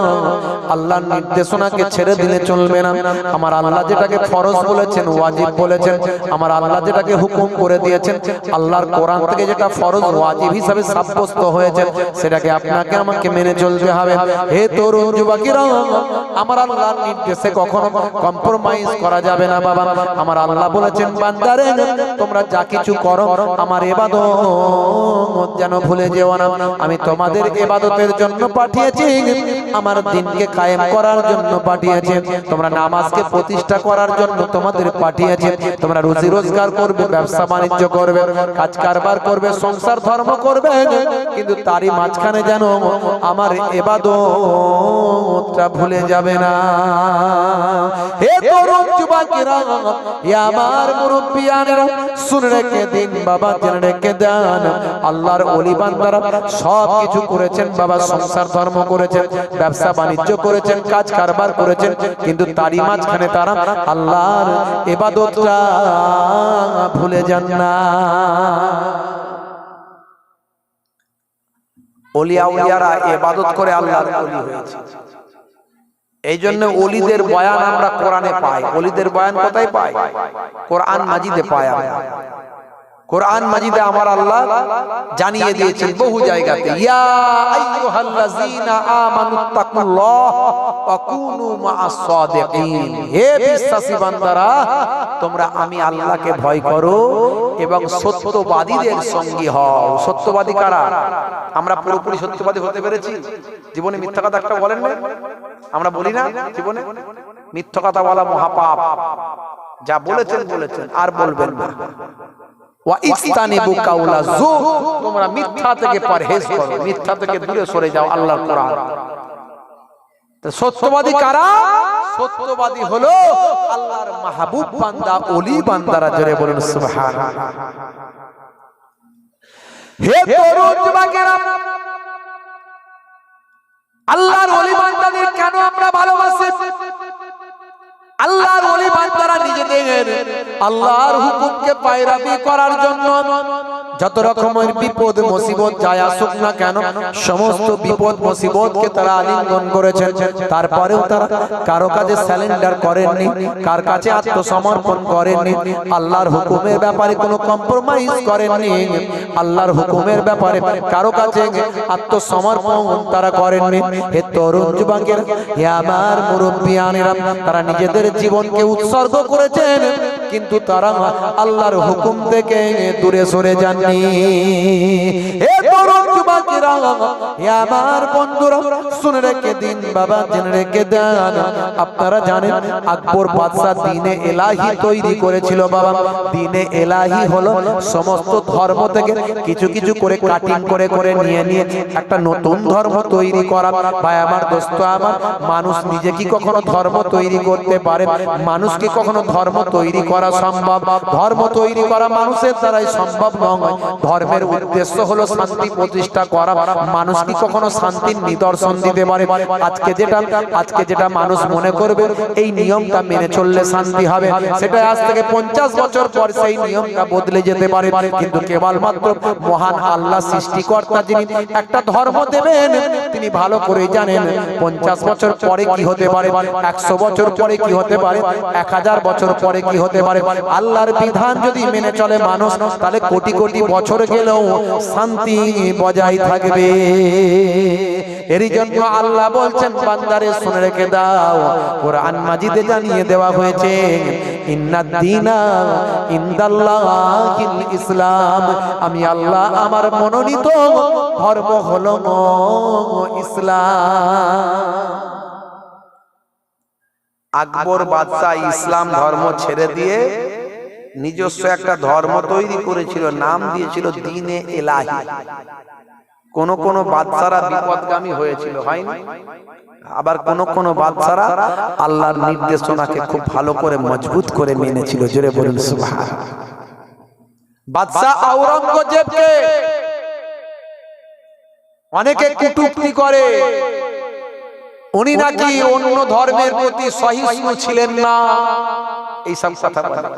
আল্লাহর নির্দেশনাকে ছেড়ে দিলে চলবে না। আমার আল্লাহ যেটাকে ফরজ বলেছেন, ওয়াজিব বলেছেন, আমার আল্লাহ যেটাকে হুকুম করে দিয়েছেন, আল্লাহর কোরআন থেকে যেটা ফরজ ওয়াজিব হিসাবে সাব্যস্ত হয়েছে, সেটাকে আপনাকে আমাকে মেনে চলতে হবে। হে তরুণ যুবকেরা, আমার আল্লাহর নির্দেশে কখনো কম্প্রোমাইজ করা যাবে না বাবা। আমার আল্লাহ বলেছেন, বান্দারে তোমরা যা কিছু করো আমার ইবাদত যেন ভুলে যেও না। আমি তোমাদের ইবাদতের জন্য পাঠিয়েছি, আমার দ্বীনকে কায়েম করার জন্য পাঠিয়েছি, তোমরা নামাজকে প্রতিষ্ঠা করার জন্য তোমাদের পাঠিয়েছি। তোমরা রুজি রোজগার করবে, ব্যবসা বাণিজ্য করবে, কাজ কারবার করবে, সংসার ধর্ম করবে, কিন্তু তারই মাঝখানে যেন আমার ইবাদতটা ভুলে যাবে না। হে তরুণ যুবকেরা, আমার মুরব্বিয়ানেরা, শুনে রেখে দিন বাবা, জেনে রেখে দেন, আল্লাহর ওলি বান্দারা সব কিছু করেছেন বাবা, সংসার ধর্ম করেছেন, ব্যবসা বাণিজ্য করেছেন, কাজ কারবার করেছেন, কিন্তু তারই মাঝখানে তারা আল্লাহর ইবাদতটা ভুলে যান না। ওলিয়া উলিয়ারা ইবাদত করে আল্লাহর ওলি হয়েছে। এই জন্য ওলিদের বয়ান আমরা কোরআনে পাই। ওলিদের বয়ান কোথায় পাই? কোরআন মাজিদে পাই আমরা। কোরআন মাজিদে আমার আল্লাহ জানিয়ে দিয়েছেন বহু জায়গাতে, ইয়া আইয়ুহাল্লাযীনা আমানুত্তাকুল্লাহ ওয়া কুনু মা'আস সাদিকিন। হে বিশ্বাসী বান্দারা, তোমরা আমি আল্লাহকে ভয় করো এবং সত্যবাদীদের সঙ্গী হও। সত্যবাদী কারা? আমরা পুরোপুরি সত্যবাদী হতে পেরেছি? জীবনে মিথ্যা কথা একটা বলেন না? আমরা বলি না জীবনে? মিথ্যা কথা বলা মহাপাপ। যা বলেছেন বলেছেন, আর বলবেন না। ওয়া ইস্তানিবু কাউলা যুর, তোমরা মিথ্যা থেকে পরহেজ করো, মিথ্যা থেকে দূরে সরে যাও। আল্লাহর কোরআন। সত্যবাদী কারা? সত্যবাদী হলো আল্লাহর মাহবুব বান্দা, ওলি বান্দারা। জোরে বলুন সুবহানাল্লাহ। হে তরুণ যুবকেরা, আল্লাহর ওলি বান্দাদের কেন আমরা ভালোবাসি? আল্লাহর ওলি বান্দারা নিজেদের আল্লাহর হুকুমকে পায়রাবি করার জন্য যত রকমের বিপদ মুসিবত যায় আসুক না কেন, সমস্ত বিপদ মুসিবতকে তারা আলিঙ্গন করেছেন। তারপরেও তারা কারো কাছে স্যালেন্ডার করেননি, কার কাছে আত্মসমর্পণ করেননি, আল্লাহর হুকুমের ব্যাপারে কোনো কম্প্রোমাইজ করেননি, আল্লাহর হুকুমের ব্যাপারে কারো কাছে আত্মসমর্পণ তারা করেননি। হে তরুণ যুবকেরা, হে আমার মুরব্বিয়ানেরা, তারা নিজেদের জীবনকে উৎসর্গ করেছেন, কিন্তু তারা আল্লাহর হুকুম থেকে দূরে সরে যাননি। হে তরুণ যুবকেরা, হে আমার বন্ধুরা, শুনে রেখে দিন বাবা, জেনে রেখে দেন, আপনারা জানেন আকবর বাদশাহ দ্বীনে এলাহি তৈরি করেছিল বাবা। দ্বীনে এলাহি হলো সমস্ত ধর্ম থেকে কিছু কিছু করে কাটিং করে করে নিয়ে নিয়ে একটা নতুন ধর্ম তৈরি করা। ভাই আমার, দোস্ত আমার, মানুষ নিজে কি কখনো ধর্ম তৈরি করতে পারে? মানুষ কি কখনো ধর্ম তৈরি করা করা সম্ভব, ধর্ম তৈরি করা মানুষের দ্বারাই সম্ভব নয়। ধর্মের উদ্দেশ্য হলো শান্তি প্রতিষ্ঠা করা। মানুষ কি কখনো শান্তির নিদর্শন দিতে পারে? আজকে যেটা মানুষ মনে করবে এই নিয়মটা মেনে চললে শান্তি হবে, সেটা আজ থেকে 50 বছর পর সেই নিয়মটা বদলে যেতে পারে। কিন্তু কেবলমাত্র মহান আল্লাহ সৃষ্টিকর্তা যিনি একটা ধর্ম দেবেন তিনি ভালো করে জানেন 50 বছর পরে কি হতে পারে, 100 বছর পরে কি হতে পারে, 1000 বছর পরে কি হতে পারে। আল্লাহর বিধান যদি মেনে চলে মানুষ, তাহলে কোটি কোটি বছর গেলেও শান্তি বজায় থাকবে। এরই জন্য আল্লাহ বলছেন বান্দারে শুনে রেখে দাও, কোরআন মাজিদে জানিয়ে দেওয়া হয়েছে ইন্নাদ দীনা ইনদাল্লাহিল ইসলাম, আমি আল্লাহ আমার মনোনীত ধর্ম হলো ইসলাম। আকবর বাদশাহ ইসলাম ধর্ম ছেড়ে দিয়ে নিজস্ব একটা ধর্ম তৈরি করেছিল, নাম দিয়েছিল দ্বীনে ইলাহি। কোন কোন বাদশারা বিপদগামী হয়েছিল, হয়নি? আবার কোন কোন বাদশারা আল্লাহর নির্দেশনাকে খুব ভালো করে মজবুত করে মেনেছিল। জোরে বলুন সুবহান। বাদশা আওরঙ্গজেবকে অনেকে কটূক্তি করে, উনি নাকি অন্য ধর্মের প্রতি সহিষ্ণু ছিলেন না, এইসব কথা বলে।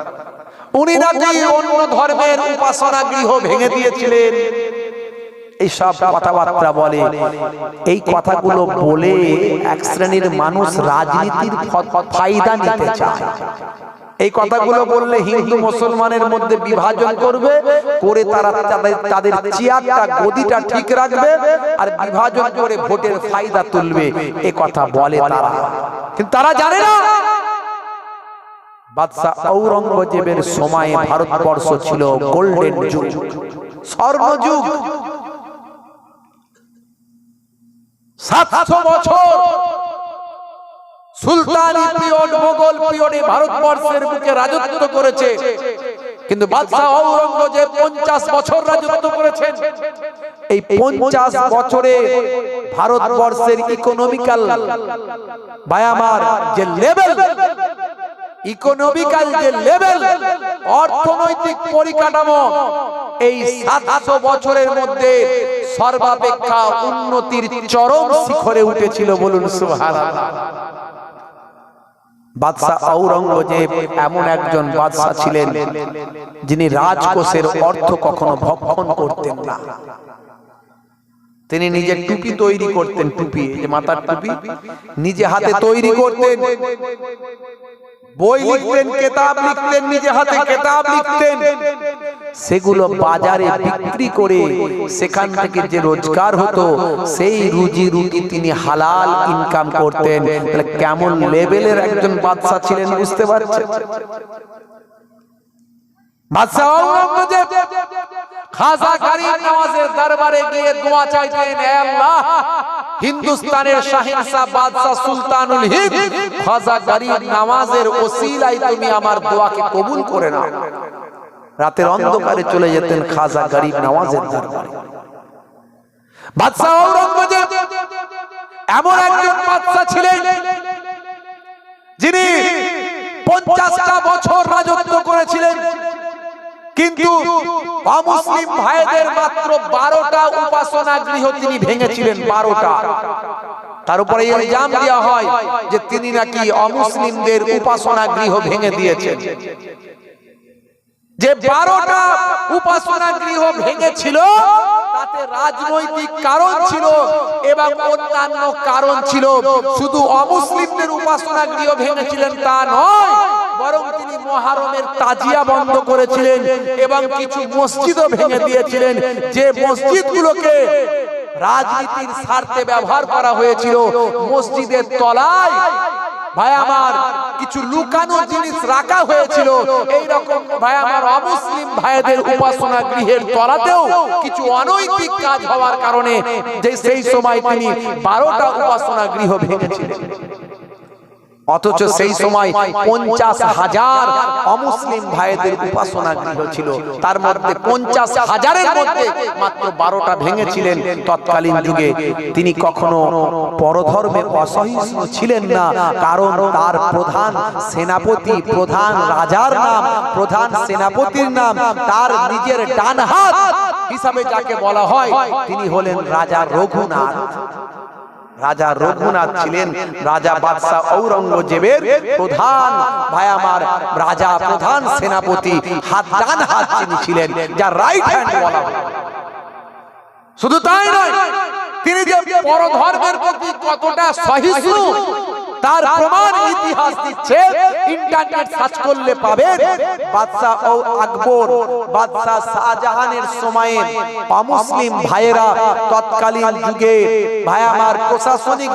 উনি নাকি অন্য ধর্মের উপাসনা গৃহ ভেঙে দিয়েছিলেন, এইসব কথাবার্তা বলে। এই কথাগুলো বলে এক শ্রেণীর মানুষ রাজনীতির ফায়দা নিতে চায়। এই কথাগুলো বললে হিন্দু মুসলমানের মধ্যে বিভাজন করবে, করে তারা তাদের চেয়ারটা গদিটা ঠিক রাখবে আর বিভাজন করে ভোটের ফায়দা তুলবে, এই কথা বলে তারা। কিন্তু তারা জানে না বাদশা আওরঙ্গজেবের সময়ে ভারতবর্ষ ছিল গোল্ডেন যুগ, স্বর্ণযুগ। 700 বছর সুলতানি পিরিয়ড, মোগল পিরিয়ডে ভারতবর্ষের বুকে রাজত্ব করেছে। কিন্তু বাদশা আওরঙ্গজেব 50 বছর রাজত্ব করেছেন। এই 50 বছরে ভারতবর্ষের ইকোনমিক্যাল বায়ামার যে লেভেল, ইকোনমিক্যাল যে লেভেল, অর্থনৈতিক পরিকাঠামো, এই 700 বছরের মধ্যে সর্বাপেক্ষা উন্নতির চরম শিখরে উঠেছিল। বলুন সুবহানাল্লাহ। বাদশা আওরঙ্গজেব এমন একজন বাদশা ছিলেন যিনি রাজকোষের অর্থ কখনো ভক্ষণ করতেন না। তিনি নিজে টুপি তৈরি করতেন, টুপি, যে মাথার টুপি নিজে হাতে তৈরি করতেন, বই লিখতেন, কেতাব লিখতেন, নিজে হাতে কেতাব লিখতেন। সেগুলো বাজারে বিক্রি করে সেখান থেকে যে রোজগার হতো সেই রুজি রুটি তিনি হালাল ইনকাম করতেন। তাহলে কেমন লেভেলের একজন বাদশা ছিলেন বুঝতে পারছেন? বাদশা আওরঙ্গজেব খাজা গরিব নওয়াজের দরবারে গিয়ে দোয়া চাইতেন, হে আল্লাহ, হিন্দুস্তানের শাহিনশাহ বাদশা সুলতানুল হিন্দ খাজা গরিব নওয়াজের ওসিলায় তুমি আমার দোয়াকে কবুল করে নাও। রাতের অন্ধকারে চলে যেতেন খাজা গরিব নওয়াজের দরবারে। বাদশা আওরঙ্গজেব এমন একজন বাদশা ছিলেন যিনি 50টা বছর রাজত্ব করেছিলেন, কিন্তু অমুসলিম ভাইদের মাত্র 12টা উপাসনা গৃহ তিনি ভেঙেছিলেন, 12টা। তার উপরে ইলজাম দেওয়া হয় যে তিনি নাকি অমুসলিমদের উপাসনা গৃহ ভেঙে দিয়েছেন। যে 12টা উপাসনা গৃহ ভেঙেছিল তাতে রাজনৈতিক কারণ ছিল এবং অন্যান্য কারণ ছিল। শুধু অমুসলিমদের উপাসনা গৃহ ভেঙেছিলেন তা নয়, বরং তিনি মুহররমের তাজিয়া বন্ধ করেছিলেন এবং কিছু মসজিদও ভেঙে দিয়েছিলেন, যে মসজিদগুলোকে রাজনীতির স্বার্থে ব্যবহার করা হয়েছিল। মসজিদের তলায় ভাই আমার কিছু লুকানো জিনিস রাখা হয়েছিল। এইরকম ভাই আমার অমুসলিম ভাইদের উপাসনা গৃহের তলাতেও কিছু অনৈতিক কাজ হওয়ার কারণে যে সেই সময় তিনি 12টা উপাসনা গৃহ ভেঙেছিলেন। অথচ সেই সময় 50,000 অমুসলিম ভাইদের উপাসনা গৃহ ছিল, তার মধ্যে 50,000-এর মধ্যে মাত্র 12টা ভেঙেছিলেন তৎকালীন যুগে। তিনি কখনো পরধর্মে অসহিষ্ণু ছিলেন না, কারণ তার প্রধান সেনাপতি, প্রধান রাজার নাম, প্রধান সেনাপতির নাম, তার নিজের ডান হাত হিসাবে যাকে বলা হয় তিনি হলেন রাজা রঘুনাথ। রাজা রঘুনাথ ছিলেন রাজা বাদশাহ ঔরঙ্গজেবের প্রধান ভাই আমার, রাজা প্রধান সেনাপতি, হাত ডান হাত যিনি ছিলেন, যার রাইট হ্যান্ড বলা হয়। শুধু তাই নয়, তিনি যে পরধর্মের প্রতি কতটা সহিষ্ণু তার প্রমাণ ইতিহাস দিচ্ছে, ইন্টারনেট সার্চ করলে পাবেন। বাদশাহ আকবর, বাদশাহ শাহজাহানের সময়ে অমুসলিম ভাইয়েরা তৎকালীন যুগে ভাই আমার প্রশাসনিক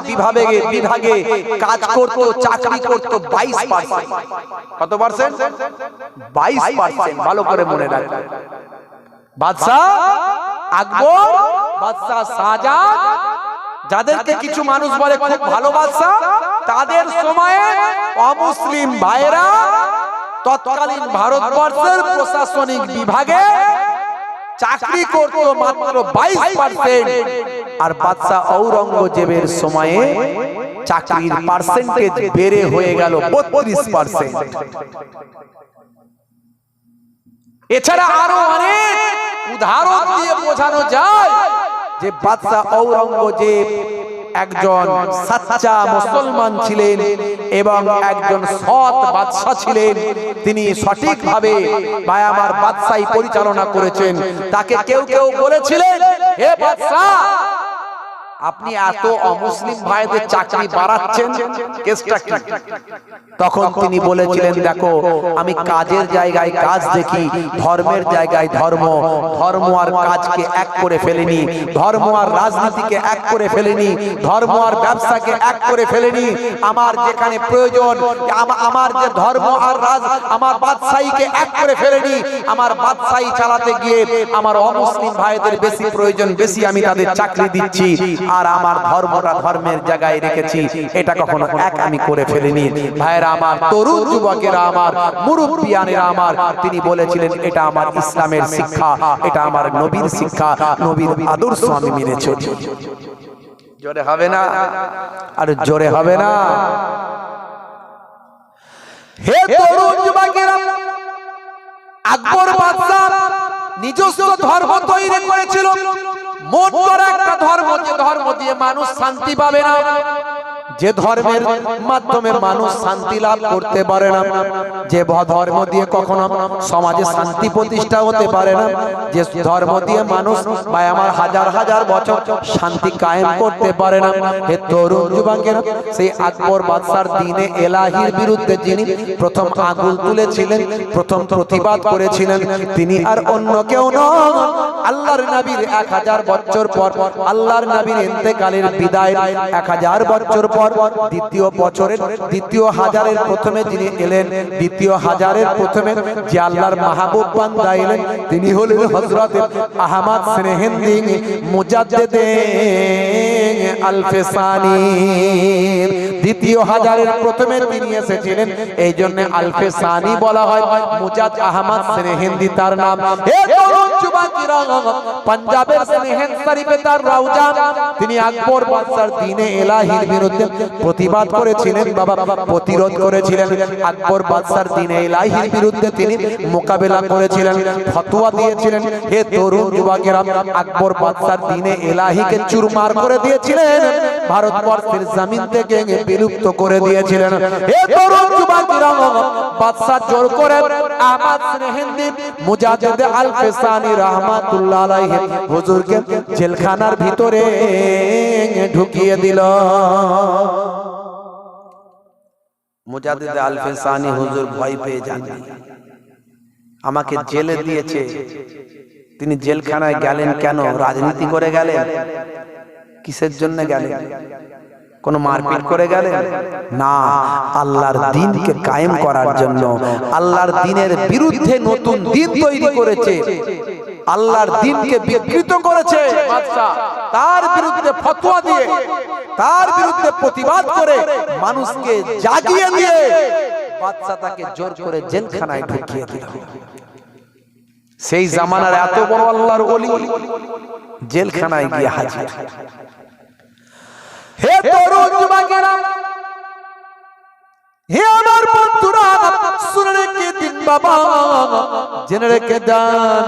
বিভাগে কাজ করত, চাকরি করত 22%। কত পার্সেন্ট? 22%। ভালো করে মনে রাখবেন। বাদশাহ আকবর, বাদশাহ শাহজাহান, যাদেরকে কিছু মানুষ বলে খুব ভালো বাদশা, তাদের সময়ে অমুসলিম ভাইরা তৎকালীন ভারতবর্ষের প্রশাসনিক বিভাগে চাকরি করত মাত্র 22%। আর বাদশা ঔরঙ্গজেবের সময়ে চাকরির পার্সেন্টেজ বেড়ে হয়ে গেল 32%। এছাড়া আরো অনেক উদাহরণ দিয়ে বোঝানো যায় যে বাদশাহ ঔরঙ্গজেব একজন সাচ্চা মুসলমান ছিলেন এবং একজন সৎ বাদশা ছিলেন। তিনি সঠিকভাবে ভাই আমার বাদশাহী পরিচালনা করেছেন। তাকে কেউ কেউ বলেছিলেন, হে বাদশাহ, আপনি এত অমুসলিম ভাইদের চাকরি বাড়াচ্ছেন, কেসটা কি? তখন তিনি বলেছিলেন, দেখো, আমি কাজের জায়গায় কাজ দেখি, ধর্মের জায়গায় ধর্ম, ধর্ম আর কাজকে এক করে ফেলেনি, ধর্ম আর রাজনীতিকে এক করে ফেলেনি, ধর্ম আর ব্যবসাকে এক করে ফেলেনি। আমার যেখানে প্রয়োজন, আমার যে ধর্ম আর আমার বাদশাহীকে এক করে ফেলেনি। আমার বাদশাহী চালাতে গিয়ে আমার অমুসলিম ভাইদের বেশি প্রয়োজন, বেশি আমি তাদের চাকরি দিচ্ছি, আর আমার ধর্মটা ধর্মের জায়গায় রেখেছি, এটা কখনো এক আমি করে ফেলিনি। ভাইরা আমার, তরুণ যুবকেরা আমার, মুরব্বিয়ানেরা আমার, তিনি বলেছিলেন, এটা আমার ইসলামের শিক্ষা, এটা আমার নবীর শিক্ষা, নবীর আদর্শ আমি মেনে চলি। জোরে হবে না? আর জোরে হবে না? হে তরুণ যুবকেরা, আকবর বাদশা নিজস্ব ধর্ম তৈরি করেছিল, মন করা একটা ধর্ম, যে ধর্ম দিয়ে মানুষ শান্তি পাবে না, যে ধর্মের মাধ্যমে মানুষ শান্তি লাভ করতে পারে না, যে ধর্ম দিয়ে কখনো সমাজে শান্তি প্রতিষ্ঠা হতে পারে না, যে ধর্ম দিয়ে মানুষ ভাই আমার হাজার হাজার বছর শান্তি কায়েম করতে পারে না। হে তরুণ যুবকেরা, সেই আকবর বাদশার দ্বীনে এলাহির বিরুদ্ধে যিনি প্রথম আঙুল তুলেছিলেন, প্রথম প্রতিবাদ করেছিলেন, তিনি আর অন্য কেউ নন, আল্লাহর নবীর 1000 বছর পর, আল্লাহর নবীর ইন্তেকালের বিদায় 1000 বছর পর, দ্বিতীয় বছরের দ্বিতীয় হাজারের প্রথমে যিনি এলেন, দ্বিতীয় হাজারের প্রথমে যে আল্লাহর মাহবুব বান্দা এলেন, তিনি হলেন হযরত আহমদ সেরহিন্দি মুজাদ্দিদে আলফেসানি। দ্বিতীয় হাজারের প্রথমে তিনি এসেছিলেন, এই জন্য আলফেসানি বলা হয়, মুজাদ আহমদ সেরহিন্দি তার নাম। হে তরুণ যুবকেরা, পাঞ্জাবের সেরহিন্দ শরীফে তার রওজা, তিনি আকবর বাদশার দ্বীনে এলাহির বিরুদ্ধে প্রতিবাদ করেছিলেন, বাবা প্রতিরোধ করেছিলেন। আকবর বাদশার দ্বীনে এলাহির বিরুদ্ধে তিনি মোকাবেলা করেছিলেন, ফতোয়া দিয়েছিলেন। হে তরুণ যুবকেরা, আকবর বাদশার দ্বীনে এলাহিকে চুরমার করে দিয়েছিলেন, ভারতবর্ষের জমিন থেকে বিলুপ্ত করে দিয়েছিলেন। হে তরুণ যুবকেরা, বাদশা জোর করে আহমদ সেরহিন্দি মুজাদ্দিদ আলফেসানি রাহমাতুল্লাহ আলাইহি হুজুরকে জেলখানার ভিতরে ঢুকিয়ে দিল। মুজাদ্দিদ আলফেসানি হুজুর ভয় পেয়ে যান, আমাকে জেলে দিয়েছে। তিনি জেলখানায় গেলেন কেন? রাজনীতি করে গেলেন? কিসের জন্য গেলেন? কোন মারপিট করে গেলেন? না, আল্লাহর দ্বীনকে কায়েম করার জন্য। আল্লাহর দ্বীনের বিরুদ্ধে নতুন দ্বীন তৈরি করেছে, আল্লাহর দ্বীনকে বিকৃত করেছে বাদশা, তার বিরুদ্ধে বিরুদ্ধে ফতোয়া দিয়ে, তার বিরুদ্ধে প্রতিবাদ করে, মানুষকে জাগিয়ে দিয়ে বাদশা তাকে জোর করে জেলখানায় ঢুকিয়ে দিল। সেই জামানার এত বড় আল্লাহর ওলি জেলখানায় গিয়ে হাজির। হে তরুণ যুবকেরা, হে আমার বন্ধুরা, শুনে রেখে দিন বাবা, জেনে রেখে দেন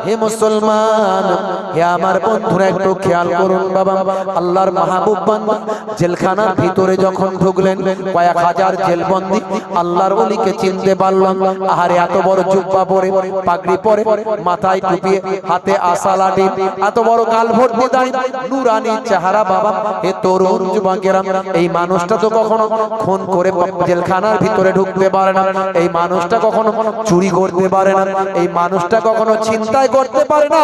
হে মুসলমান, হে আমার বন্ধুরা, একটু খেয়াল করুন বাবা। আল্লাহর মাহবুব বান্দা জেলখানার ভিতরে যখন ঢুকলেন, কয়েক হাজার জেলবন্দি আল্লাহর ওলিকে চিনতে পারলাম। আহারে এত বড় জুব্বা পরে, পাগড়ি পরে, মাথায় টুপি, হাতে আসা লাঠি, এত বড় গাল ভর্তি দাড়ি, নুরানি চেহারা বাবা। হে তরুণ যুবকেরা, এই মানুষটা তো কখনো খুন করে জেলখানার ভিতরে ঢুকতে পারে না, এই মানুষটা কখনো চুরি করতে পারে না, এই মানুষটা কখনো ছিনতাই করতে পারে না।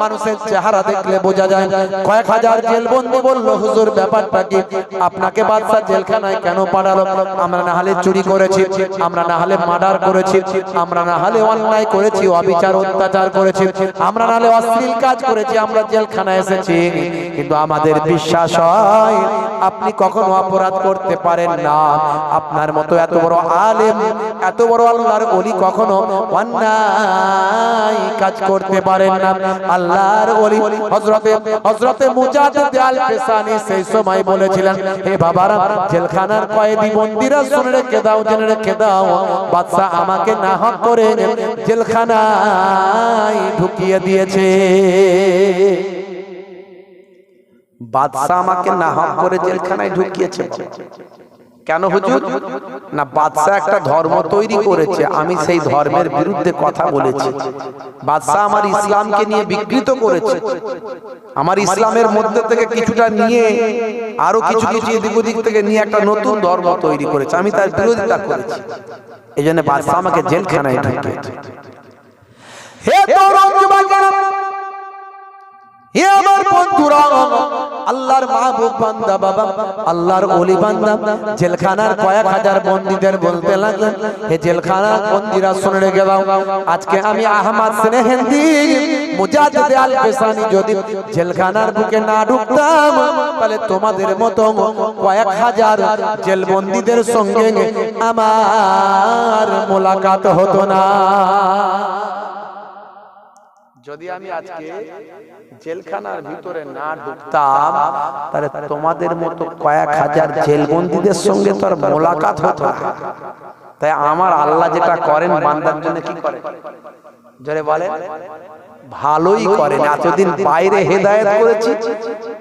মানুষের চেহারা দেখলে বোঝা যায়। কয়েক হাজার জেলবন্দি বলল, হুজুর ব্যাপারটা কি? আপনাকে বাদশা জেলখানায় কেন পাঠালো? আমরা না হলে চুরি করেছি, আমরা না হলে মার্ডার করেছি, আমরা না হলে অন্যায় করেছি, অবিচার অত্যাচার করেছি, আমরা না হলে অশ্লীল কাজ করেছি, আমরা জেলখানায় এসেছি। কিন্তু আমাদের বিশ্বাস হয় আপনি কখনো অপরাধ করতে পারেন না। আপনার মতো এত বড় আলেম, এত বড় আল্লাহর ওলি কখনো অন্যায় কাজ করতে পারেন না। আল্লাহর ওলি হযরতে মুজাদ্দিদ আল ফিসানি সেই সময় বলেছিলেন, হে বাবারা, জেলখানার কয়েদি বন্দীরা শুনে রেখে দাও, জেনে রেখে দাও, বাদশা আমাকে নাহক করে জেলখানায় ঢুকিয়ে দিয়েছে। বাদশা আমাকে নাহক করে জেলখানায় ঢুকিয়েছে। কেন হুজুর? না, বাদশা একটা ধর্ম তৈরি করেছে, আমি সেই ধর্মের বিরুদ্ধে কথা বলেছি। বাদশা আমার ইসলামকে নিয়ে বিকৃত করেছে, আমার ইসলামের মধ্যে থেকে কিছুটা নিয়ে আরো কিছু কিছু এদিক ওদিক থেকে নিয়ে একটা নতুন ধর্ম তৈরি করেছে, আমি তার বিরোধিতা করেছি। এই জন্য বাদশা আমাকে জেলখানায় ঢুকিয়েছে। হে তরুণ যুবকেরা, হে আমার বন্ধুরা, আল্লাহর মাহবুব বান্দা বাবা, আল্লাহর ওলি বান্দা জেলখানার কয়েক হাজার বন্দীদের বলতে লাগলেন, হে জেলখানার বন্দীরা শুনে রেখে দাও, আজকে আমি আহমদ সেনেহেন্দি মুজাদ্দিদ আল ফিসানি যদি জেলখানার বুকে না ঢুকতাম, তাহলে তোমাদের মতো কয়েক হাজার জেলবন্দীদের সঙ্গে আমার মোলাকাত হতো না। যদি আমি আজকে জেলখানার ভিতরে না ঢুকতাম, তাহলে তোমাদের মতো কয়েক হাজার জেলবন্দীদের সঙ্গে তো আর মোলাকাত হতো না। তাই আমার আল্লাহ যেটা করেন বান্দার জন্য কি করেন? জোরে বলেন, ভালোই করেন। এতদিন বাইরে হেদায়েত করেছি,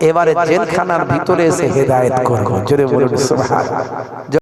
এবারে জেলখানার ভিতরে এসে হেদায়েত করব। জোরে বলুন সুবহানাল্লাহ।